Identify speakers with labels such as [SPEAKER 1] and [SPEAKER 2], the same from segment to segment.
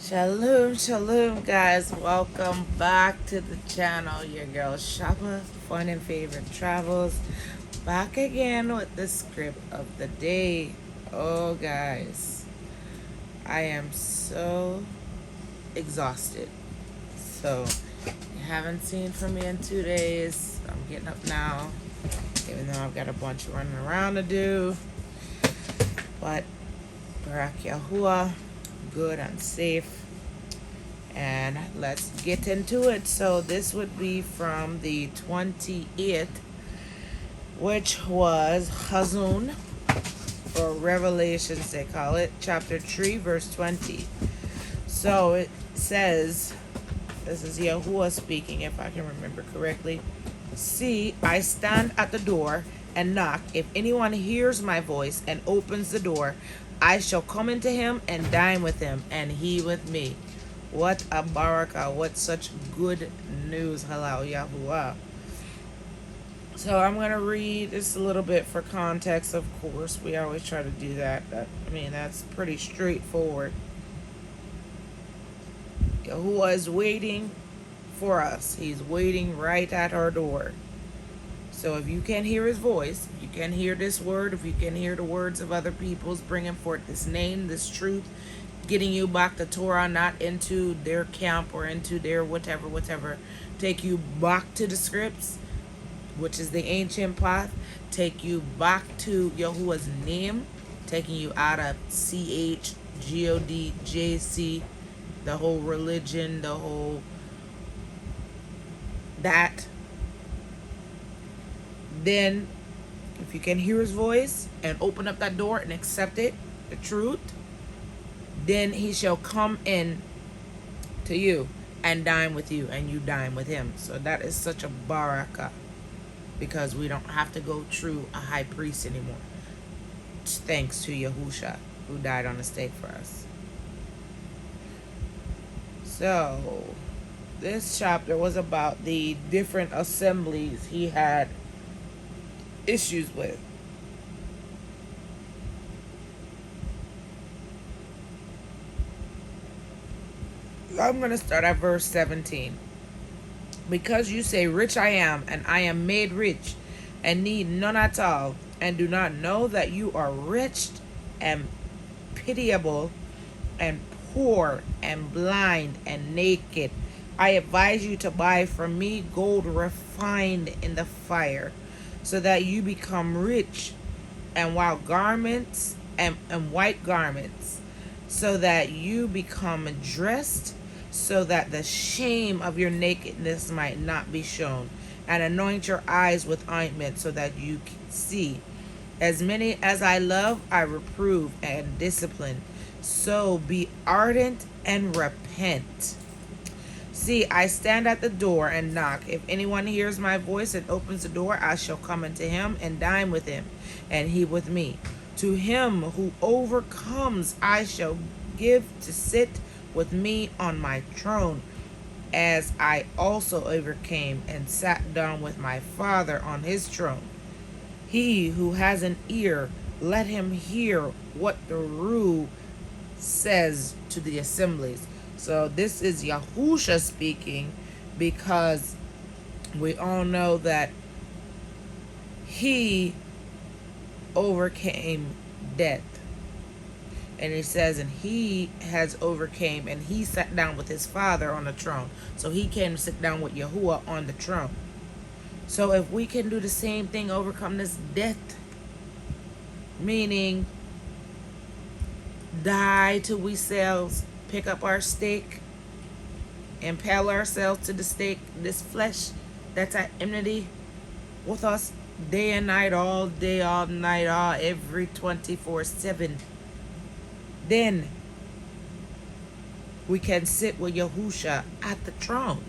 [SPEAKER 1] Shalom, shalom, guys. Welcome back to the channel. Your girl Shopper, fun and favorite travels. Back again with the script of the day. Oh, guys, I am so exhausted. So, you haven't seen from me in 2 days. I'm getting up now, even though I've got a bunch running around to do. But, Barak Yahuwah, good and safe. And let's get into it. So this would be from the 28th, which was Chazun, or Revelations they call it, chapter 3 verse 20. So it says, this is Yahuwah speaking if I can remember correctly. See, I stand at the door and knock. If anyone hears my voice and opens the door, I shall come into him and dine with him, and he with me. What a barakah, what such good news. Halal Yahuwah. So I'm going to read just a little bit for context, of course. We always try to do that. That's pretty straightforward. Yahuwah is waiting for us. He's waiting right at our door. So if you can hear his voice, if you can hear this word, if you can hear the words of other people's bringing forth this name, this truth, getting you back to Torah, not into their camp or into their whatever, take you back to the scripts, which is the ancient path, take you back to Yahuwah's name, taking you out of CHGOD, the whole religion, the whole that. Then, if you can hear his voice and open up that door and accept it, the truth, then he shall come in to you and dine with you, and you dine with him. So that is such a barakah, because we don't have to go through a high priest anymore, thanks to Yahusha, who died on the stake for us. So this chapter was about the different assemblies he had issues with. I'm going to start at verse 17. Because you say, rich I am, and I am made rich, and need none at all, and do not know that you are wretched and pitiable, and poor, and blind, and naked. I advise you to buy from me gold refined in the fire, so that you become rich, and white garments, so that you become dressed, so that the shame of your nakedness might not be shown, and anoint your eyes with ointment, so that you can see. As many as I love, I reprove and discipline. So be ardent and repent. See, I stand at the door and knock. If anyone hears my voice and opens the door, I shall come into him and dine with him, and he with me. To him who overcomes, I shall give to sit with me on my throne, as I also overcame and sat down with my Father on his throne. He who has an ear, let him hear what the Ruh says to the assemblies. So this is Yahusha speaking, because we all know that he overcame death. And he says, and he has overcame, and he sat down with his Father on the throne. So he came to sit down with Yahuwah on the throne. So if we can do the same thing, overcome this death, meaning die to we selves, pick up our stake, impale ourselves to the stake, this flesh that's at enmity with us day and night, all day, all night, all every 24/7. Then we can sit with Yahusha at the throne,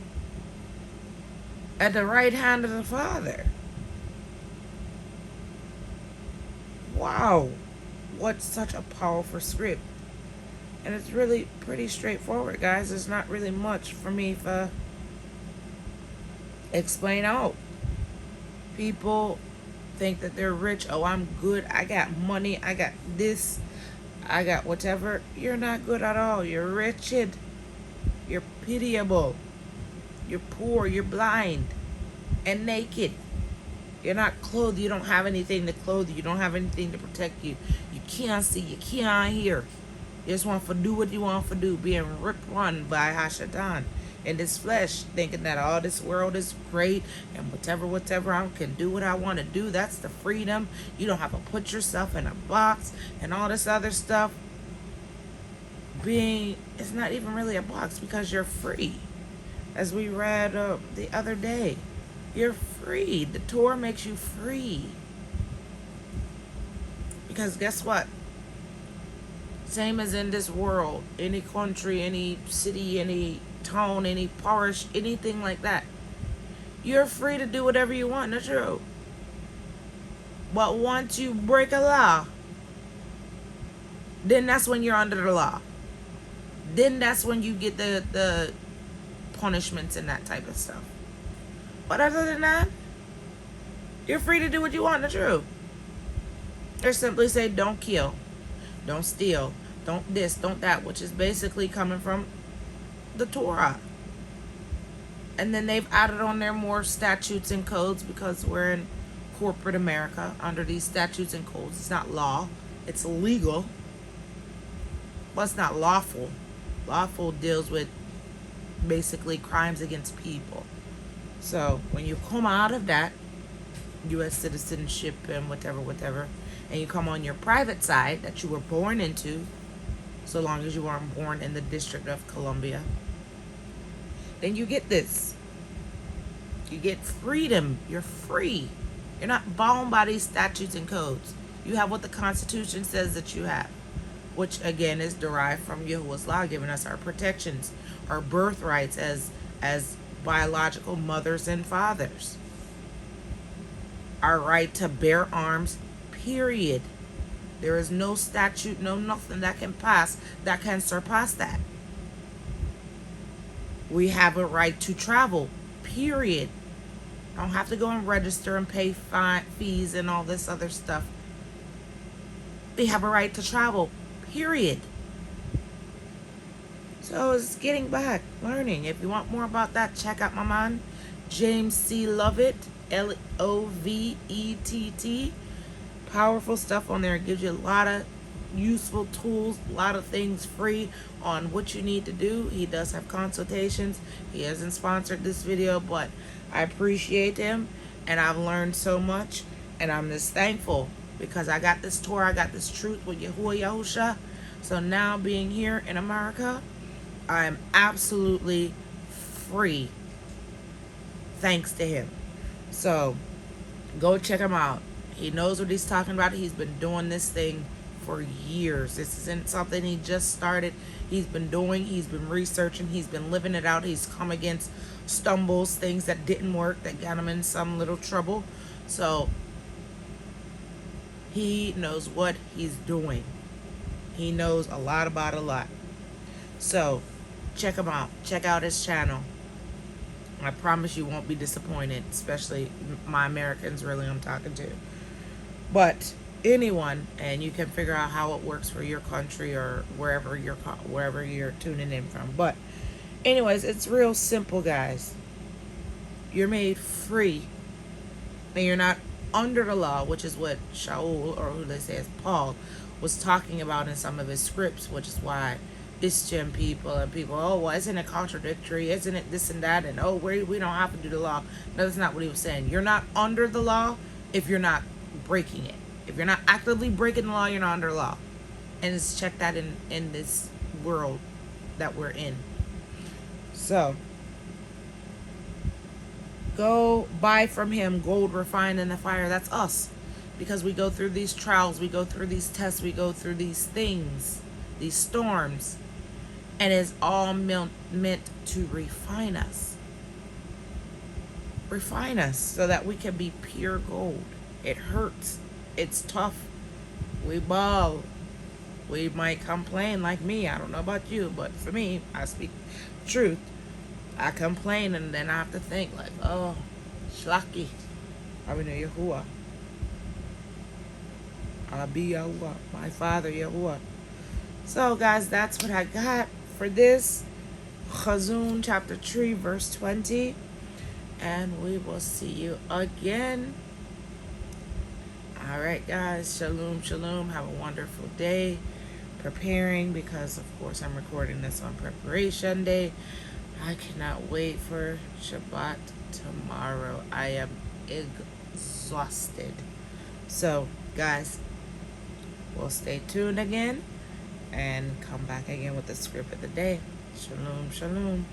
[SPEAKER 1] at the right hand of the Father. Wow, what such a powerful script. And it's really pretty straightforward, guys. There's not really much for me to explain out. People think that they're rich. Oh, I'm good. I got money. I got this. I got whatever. You're not good at all. You're wretched. You're pitiable. You're poor. You're blind and naked. You're not clothed. You don't have anything to clothe you. You don't have anything to protect you. You can't see. You can't hear. You just want to do what you want to do, being ripped run by Hashatan in this flesh, thinking that all this world is great and whatever I can do what I want to do. That's the freedom. You don't have to put yourself in a box and all this other stuff. It's not even really a box because you're free. As we read the other day, you're free. The Torah makes you free. Because guess what? Same as in this world, any country, any city, any town, any parish, anything like that. You're free to do whatever you want, that's true. But once you break a law, then that's when you're under the law. Then that's when you get the punishments and that type of stuff. But other than that, you're free to do what you want, that's true. Or simply say, don't kill, don't steal, don't this, don't that, which is basically coming from the Torah. And then they've added on there more statutes and codes because we're in corporate America under these statutes and codes. It's not law, it's legal. Well, it's not lawful. Lawful deals with basically crimes against people. So when you come out of that U.S. citizenship and whatever, and you come on your private side that you were born into, so long as you weren't born in the District of Columbia, then you get this. You get freedom. You're free. You're not bound by these statutes and codes. You have what the Constitution says that you have, which again is derived from Yahuwah's law, giving us our protections, our birthrights as biological mothers and fathers. Our right to bear arms, period. There is no statute, no nothing that can pass that can surpass that. We have a right to travel, period. Don't have to go and register and pay fees and all this other stuff. We have a right to travel, period. So it's getting back, learning. If you want more about that, check out my man, James C. Lovett, Lovett. Powerful stuff on there. It gives you a lot of useful tools, a lot of things free on what you need to do. He does have consultations. He hasn't sponsored this video, but I appreciate him, and I've learned so much, and I'm just thankful because I got this Torah, I got this truth with Yahuwah Yahusha. So now being here in America, I'm absolutely free thanks to him. So go check him out. He knows what he's talking about. He's been doing this thing for years. This isn't something he just started. He's been doing, he's been researching, he's been living it out. He's come against stumbles, things that didn't work, that got him in some little trouble. So he knows what he's doing. He knows a lot about a lot. So check him out. Check out his channel. I promise you won't be disappointed, especially my Americans, really, I'm talking to. But anyone, and you can figure out how it works for your country or wherever you're tuning in from. But anyways, it's real simple, guys. You're made free, and you're not under the law, which is what Shaul, or who they say is Paul, was talking about in some of his scripts, which is why Christian people and people, oh, well, isn't it contradictory? Isn't it this and that? And oh, we don't have to do the law. No, that's not what he was saying. You're not under the law if you're not breaking it. If you're not actively breaking the law, you're not under law. And let's check that in this world that we're in. So go buy from him gold refined in the fire. That's us. Because we go through these trials, we go through these tests, we go through these things, these storms. And it's all meant to refine us. Refine us so that we can be pure gold. It hurts. It's tough. We bawl. We might complain like me. I don't know about you, but for me, I speak truth. I complain and then I have to think like, oh, Shlaki. I mean, Yahuwah. Abi Yahuwah. My Father Yahuwah. So, guys, that's what I got for this. Chazun chapter 3 verse 20. And we will see you again. All right, guys. Shalom, shalom. Have a wonderful day. Preparing, because of course I'm recording this on preparation day. I cannot wait for Shabbat tomorrow. I am exhausted. So, guys, we'll stay tuned again and come back again with the script of the day. Shalom, shalom.